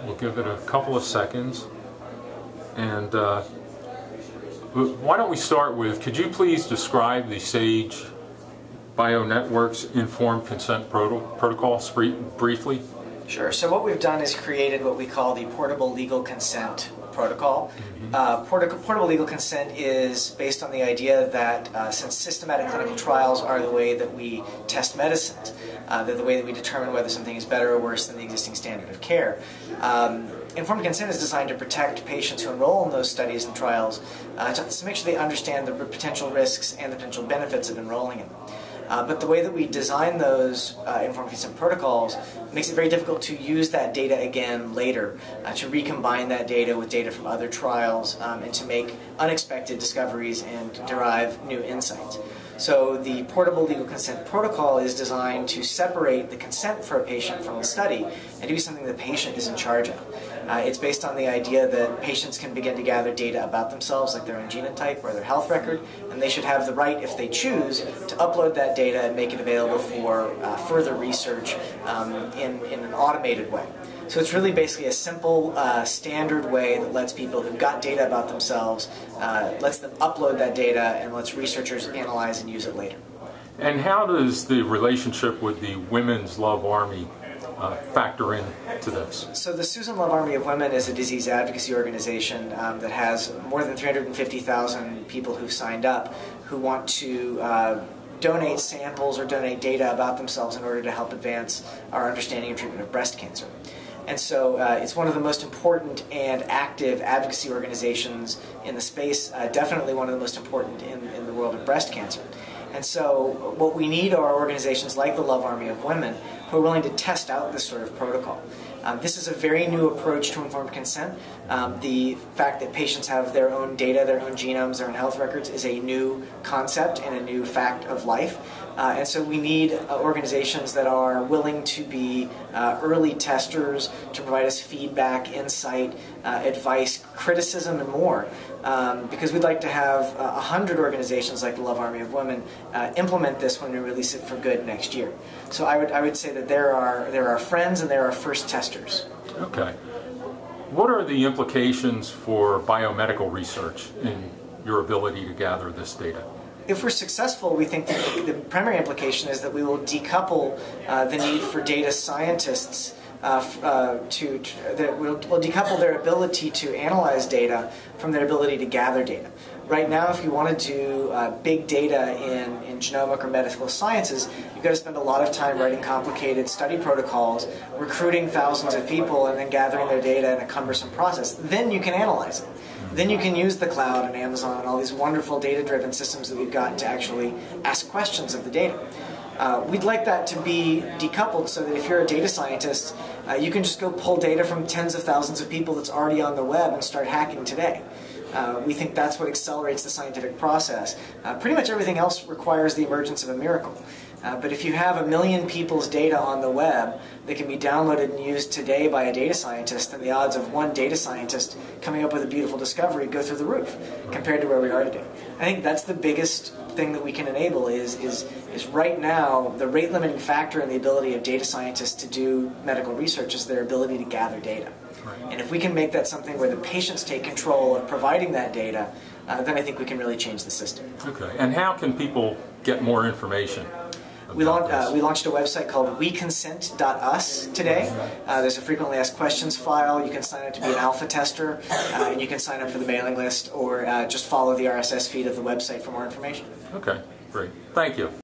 We'll give it a couple of seconds. And why don't we start with, could you please describe the SAGE BioNetworks Informed Consent Protocol briefly? Sure. So what we've done is created what we call the Portable Legal Consent Protocol. Portable legal consent is based on the idea that since systematic clinical trials are the way that we test medicines, they're the way that we determine whether something is better or worse than the existing standard of care. Informed consent is designed to protect patients who enroll in those studies and trials to make sure they understand the potential risks and the potential benefits of enrolling in them. But the way that we design those informed consent protocols makes it very difficult to use that data again later, to recombine that data with data from other trials, and to make unexpected discoveries and derive new insights. So the Portable Legal Consent Protocol is designed to separate the consent for a patient from the study and to be something the patient is in charge of. It's based on the idea that patients can begin to gather data about themselves, like their own genotype or their health record, and they should have the right, if they choose, to upload that data and make it available for further research in an automated way. So it's really basically a simple, standard way that lets people who've got data about themselves, lets them upload that data and lets researchers analyze and use it later. And how does the relationship with the Women's Love Army factor into this? So the Susan Love Army of Women is a disease advocacy organization that has more than 350,000 people who've signed up who want to donate samples or donate data about themselves in order to help advance our understanding and treatment of breast cancer. And so it's one of the most important and active advocacy organizations in the space, definitely one of the most important in the world of breast cancer. And so what we need are organizations like the Love Army of Women who are willing to test out this sort of protocol. This is a very new approach to informed consent. The fact that patients have their own data, their own genomes, their own health records is a new concept and a new fact of life. And so we need organizations that are willing to be early testers, to provide us feedback, insight, advice, criticism, and more. Because we'd like to have 100 organizations like the Love Army of Women implement this when we release it for good next year. So I would say that there are friends and there are first testers. Okay. What are the implications for biomedical research in your ability to gather this data? If we're successful, we think that the primary implication is that we will decouple the need for data scientists we'll decouple their ability to analyze data from their ability to gather data. Right now, if you want to do big data in genomic or medical sciences, you've got to spend a lot of time writing complicated study protocols, recruiting thousands of people, and then gathering their data in a cumbersome process. Then you can analyze it. Then you can use the cloud and Amazon and all these wonderful data-driven systems that we've got to actually ask questions of the data. We'd like that to be decoupled so that if you're a data scientist, you can just go pull data from tens of thousands of people that's already on the web and start hacking today. We think that's what accelerates the scientific process. Pretty much everything else requires the emergence of a miracle. But if you have 1 million people's data on the web that can be downloaded and used today by a data scientist, then the odds of one data scientist coming up with a beautiful discovery go through the roof compared to where we are today. I think that's the biggest thing that we can enable is right now the rate limiting factor in the ability of data scientists to do medical research is their ability to gather data. And if we can make that something where the patients take control of providing that data, then I think we can really change the system. Okay. And how can people get more information? We launched a website called weconsent.us today. There's a frequently asked questions file. You can sign up to be an alpha tester, and you can sign up for the mailing list or just follow the RSS feed of the website for more information. Okay, great. Thank you.